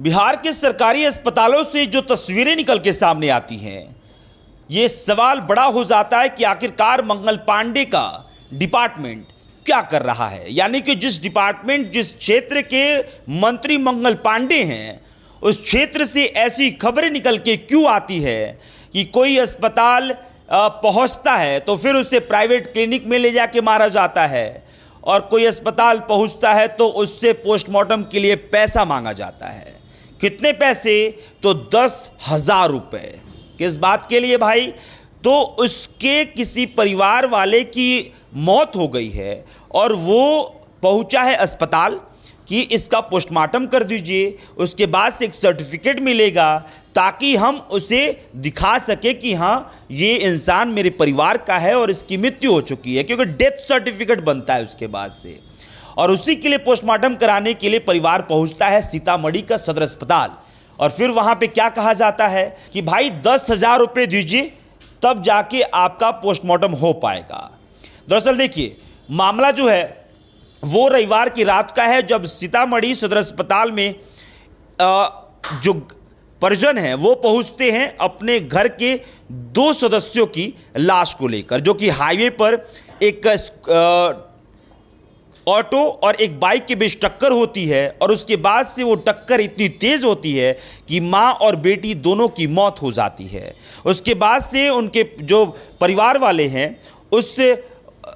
बिहार के सरकारी अस्पतालों से जो तस्वीरें निकल के सामने आती हैं, ये सवाल बड़ा हो जाता है कि आखिरकार मंगल पांडे का डिपार्टमेंट क्या कर रहा है। यानी कि जिस क्षेत्र के मंत्री मंगल पांडे हैं, उस क्षेत्र से ऐसी खबरें निकल के क्यों आती है कि कोई अस्पताल पहुंचता है तो फिर उसे प्राइवेट क्लिनिक में ले जाके मारा जाता है, और कोई अस्पताल पहुंचता है तो उससे पोस्टमार्टम के लिए पैसा मांगा जाता है। कितने पैसे? तो 10,000 रुपये। किस बात के लिए भाई? तो उसके किसी परिवार वाले की मौत हो गई है और वो पहुंचा है अस्पताल कि इसका पोस्टमार्टम कर दीजिए, उसके बाद से एक सर्टिफिकेट मिलेगा ताकि हम उसे दिखा सके कि हाँ ये इंसान मेरे परिवार का है और इसकी मृत्यु हो चुकी है, क्योंकि डेथ सर्टिफिकेट बनता है उसके बाद से। और उसी के लिए पोस्टमार्टम कराने के लिए परिवार पहुंचता है सीतामढ़ी का सदर अस्पताल, और फिर वहां पे क्या कहा जाता है कि भाई 10,000 रुपये दीजिए तब जाके आपका पोस्टमार्टम हो पाएगा। दरअसल देखिए, मामला जो है वो रविवार की रात का है, जब सीतामढ़ी सदर अस्पताल में जो परिजन हैं वो पहुंचते हैं अपने घर के 2 सदस्यों की लाश को लेकर, जो कि हाईवे पर एक ऑटो और एक बाइक के बीच टक्कर होती है, और उसके बाद से वो टक्कर इतनी तेज़ होती है कि माँ और बेटी दोनों की मौत हो जाती है। उसके बाद से उनके जो परिवार वाले हैं उस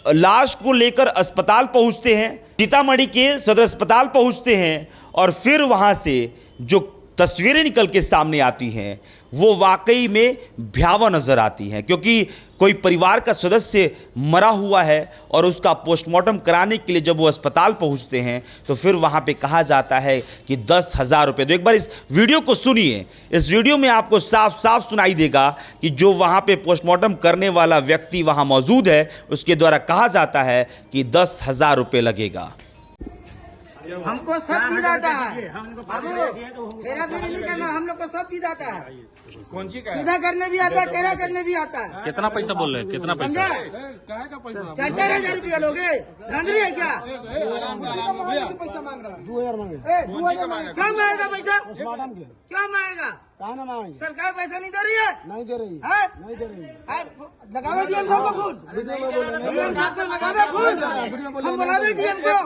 लाश को लेकर अस्पताल पहुंचते हैं, सीतामढ़ी के सदर अस्पताल पहुंचते हैं, और फिर वहां से जो तस्वीरें निकल के सामने आती हैं वो वाकई में भयावह नज़र आती हैं, क्योंकि कोई परिवार का सदस्य मरा हुआ है और उसका पोस्टमार्टम कराने के लिए जब वो अस्पताल पहुंचते हैं तो फिर वहां पे कहा जाता है कि 10,000 रुपये। तो एक बार इस वीडियो को सुनिए। इस वीडियो में आपको साफ साफ सुनाई देगा कि जो वहां पे पोस्टमार्टम करने वाला व्यक्ति वहां मौजूद है उसके द्वारा कहा जाता है कि 10,000 रुपये लगेगा। हमको सब दी जाता है बाबू, तेरा मेरी नहीं करना, हम लोग को सब दी जाता है। कौन सी का सीधा करने भी आता है, टेढ़ा करने भी आता है। कितना पैसा बोल रहे हैं? कितना पैसा? समझा? 4,000 रुपया लोगे? धांधली है क्या? पैसा मांग रहा है? 2,000 मांगे। क्या मांगेगा पैसा? पोस्टमार्टम के क्या मांगेगा? कहा ना मांगे? सरकार पैसा नहीं दे रही है? नहीं दे रही है? नहीं दे रही लगावे डीएम साहब को फूल, वीडियो में बोले डीएम साहब को लगावे फूल, हम बुलावे डीएम को।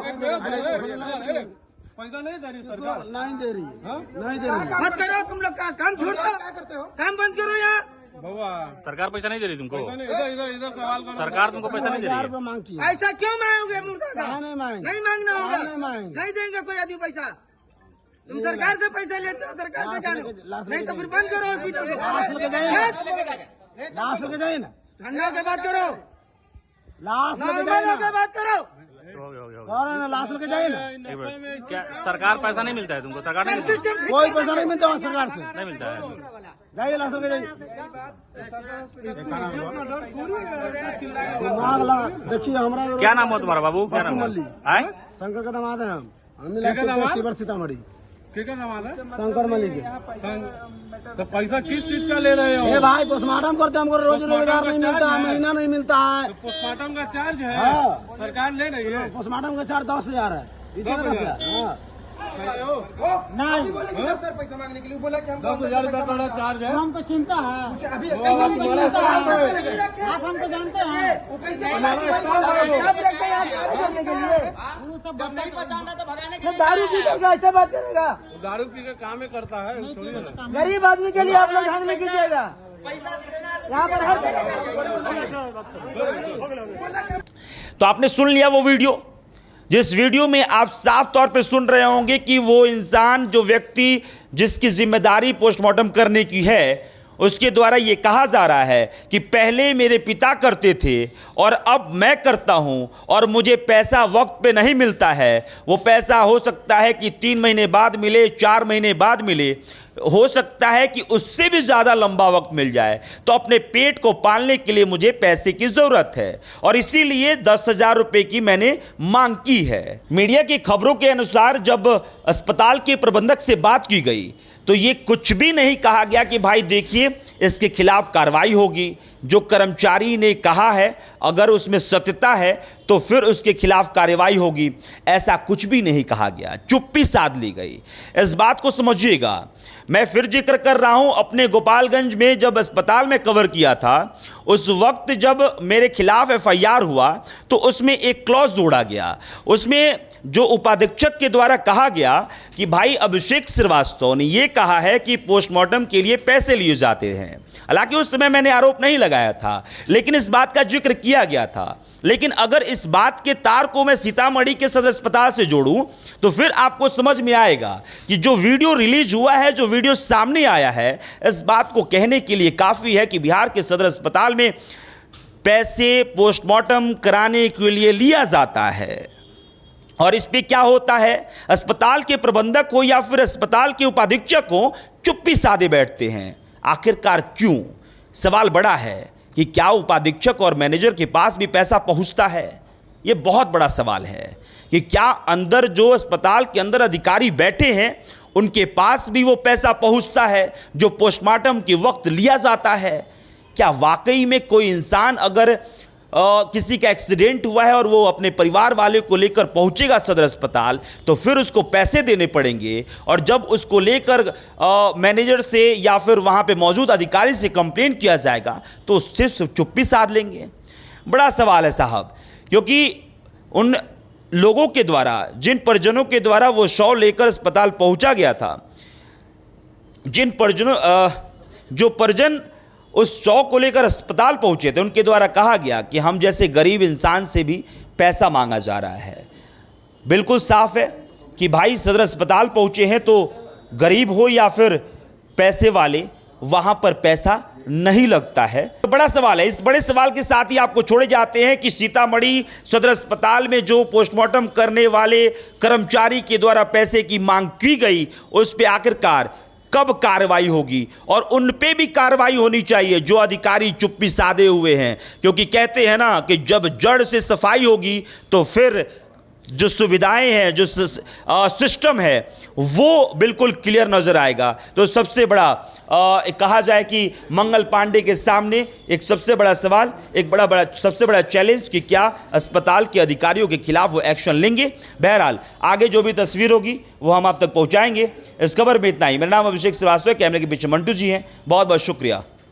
पैसा नहीं दे रही सरकार, नहीं दे रही नहीं दे रही। मत करो तुम लोग, काम छोड़ दो, क्या करते हो काम बंद करो यहाँ। बाबा सरकार पैसा नहीं दे रही तुमको? इधर सवाल करो। सरकार तुमको पैसा नहीं दे रही है? 4,000 मांगती है। पैसा क्यों मांगोगे मुर्दा का? नहीं मांगे, नहीं मांगना होगा, नहीं मांगे। नहीं देंगे कोई आदमी पैसा। तुम सरकार से पैसा लेते हो, सरकार से जानो, नहीं तो फिर बंद करो हॉस्पिटल को। लाश लेके जाइए ना, ठंडा से बात करो, लाश लेके नॉर्मल जाइए होकर ना, बात करो। कह रहे हैं ना लाश लेके जाइए ना। एक मिनट, क्या सरकार पैसा नहीं मिलता है तुमको? सरकार नहीं सब मिलता? सिस्टम कोई पैसा नहीं मिलता वहाँ सरकार से। नहीं मिलता है। जाइए लाश लेके जाइए। दिमाग लगा देखिए हमारा। क्या नाम हो तुम्हारा बाबू? क्या नाम मल्ली। है? आए? शंकर का दामाद है हम शिवर सीतामढ़ी। क्या नाम है? शंकर मलिक। तो पैसा किस चीज का ले रहे हो? ये भाई पोस्टमार्टम करते हमको रोज रोजगार नहीं मिलता है, महीना नहीं मिलता है। पोस्टमार्टम का चार्ज है, हाँ। सरकार ले रही है। पोस्टमार्टम का चार्ज 10,000 है। 10,000 नहीं सर पैसा मांगने के लिए बोला कि हम 10,000 रुपया का चार्ज है। हमको चिंता है, अभी आप हमको जानते हैं। दारू पी करके ऐसे बात करेगा? दारू पी के काम ही करता है, थोड़ी ना। गरीब आदमी के लिए आप लोग ध्यान में कीजिएगा। यहाँ पर हर तो आपने सुन लिया वो वीडियो, जिस वीडियो में आप साफ तौर पे सुन रहे होंगे कि वो इंसान, जो व्यक्ति जिसकी जिम्मेदारी पोस्टमार्टम करने की है, उसके द्वारा ये कहा जा रहा है कि पहले मेरे पिता करते थे और अब मैं करता हूं और मुझे पैसा वक्त पे नहीं मिलता है। वो पैसा हो सकता है कि 3 महीने बाद मिले, 4 महीने बाद मिले, हो सकता है कि उससे भी ज़्यादा लंबा वक्त मिल जाए, तो अपने पेट को पालने के लिए मुझे पैसे की ज़रूरत है और इसीलिए 10,000 रुपये की मैंने मांग की है। मीडिया की खबरों के अनुसार जब अस्पताल के प्रबंधक से बात की गई तो ये कुछ भी नहीं कहा गया कि भाई देखिए इसके खिलाफ कार्रवाई होगी। जो कर्मचारी ने कहा है अगर उसमें सत्यता है तो फिर उसके खिलाफ कार्रवाई होगी, ऐसा कुछ भी नहीं कहा गया, चुप्पी साध ली गई। इस बात को समझिएगा। मैं फिर जिक्र कर रहा हूं, अपने गोपालगंज में जब अस्पताल में कवर किया था उस वक्त जब मेरे खिलाफ एफआईआर हुआ तो उसमें एक क्लॉज जोड़ा गया। उसमें जो उपाधीक्षक के द्वारा कहा गया कि भाई अभिषेक श्रीवास्तव ने यह कहा है कि पोस्टमार्टम के लिए पैसे लिए जाते हैं। हालांकि उस समय मैंने आरोप नहीं लगाया था, लेकिन इस बात का जिक्र किया गया था। लेकिन अगर इस बात के तार को मैं सीतामढ़ी के सदर अस्पताल से जोड़ूं तो फिर आपको समझ में आएगा कि जो वीडियो रिलीज हुआ है, जो वीडियो सामने आया है, इस बात को कहने के लिए काफी है कि बिहार के सदर अस्पताल में पैसे पोस्टमार्टम कराने के लिए लिया जाता है। और इस पे क्या होता है, अस्पताल के प्रबंधक हो या फिर अस्पताल के उपाधीक्षक हो चुप्पी साधे बैठते हैं। आखिरकार क्यों? सवाल बड़ा है कि क्या उपाधीक्षक और मैनेजर के पास भी पैसा पहुंचता है? यह बहुत बड़ा सवाल है कि क्या अंदर जो अस्पताल के अंदर अधिकारी बैठे हैं उनके पास भी वो पैसा पहुंचता है जो पोस्टमार्टम के वक्त लिया जाता है? क्या वाकई में कोई इंसान अगर किसी का एक्सीडेंट हुआ है और वो अपने परिवार वाले को लेकर पहुंचेगा सदर अस्पताल तो फिर उसको पैसे देने पड़ेंगे, और जब उसको लेकर मैनेजर से या फिर वहां पे मौजूद अधिकारी से कंप्लेंट किया जाएगा तो सिर्फ चुप्पी साध लेंगे? बड़ा सवाल है साहब, क्योंकि उन लोगों के द्वारा, जिन परिजनों के द्वारा वो शव लेकर अस्पताल पहुंचा गया था, जिन परिजनों जो परिजन उस शव को लेकर अस्पताल पहुंचे थे, उनके द्वारा कहा गया कि हम जैसे गरीब इंसान से भी पैसा मांगा जा रहा है। बिल्कुल साफ है कि भाई सदर अस्पताल पहुंचे हैं तो गरीब हो या फिर पैसे वाले, वहां पर पैसा नहीं लगता है। तो बड़ा सवाल है। इस बड़े सवाल के साथ ही आपको छोड़े जाते हैं कि सीतामढ़ी सदर अस्पताल में जो पोस्टमार्टम करने वाले कर्मचारी के द्वारा पैसे की मांग की गई उस पर आखिरकार कब कार्रवाई होगी, और उन पे भी कार्रवाई होनी चाहिए जो अधिकारी चुप्पी साधे हुए हैं। क्योंकि कहते हैं ना कि जब जड़ से सफाई होगी तो फिर जो सुविधाएं हैं, जो सिस्टम है वो बिल्कुल क्लियर नजर आएगा। तो सबसे बड़ा कहा जाए कि मंगल पांडे के सामने एक सबसे बड़ा सवाल, सबसे बड़ा चैलेंज कि क्या अस्पताल के अधिकारियों के खिलाफ वो एक्शन लेंगे। बहरहाल आगे जो भी तस्वीर होगी वो हम आप तक पहुंचाएंगे। इस खबर में इतना ही। मेरा नाम अभिषेक श्रीवास्तव है, कैमरे के पीछे मंटू जी हैं। बहुत बहुत शुक्रिया।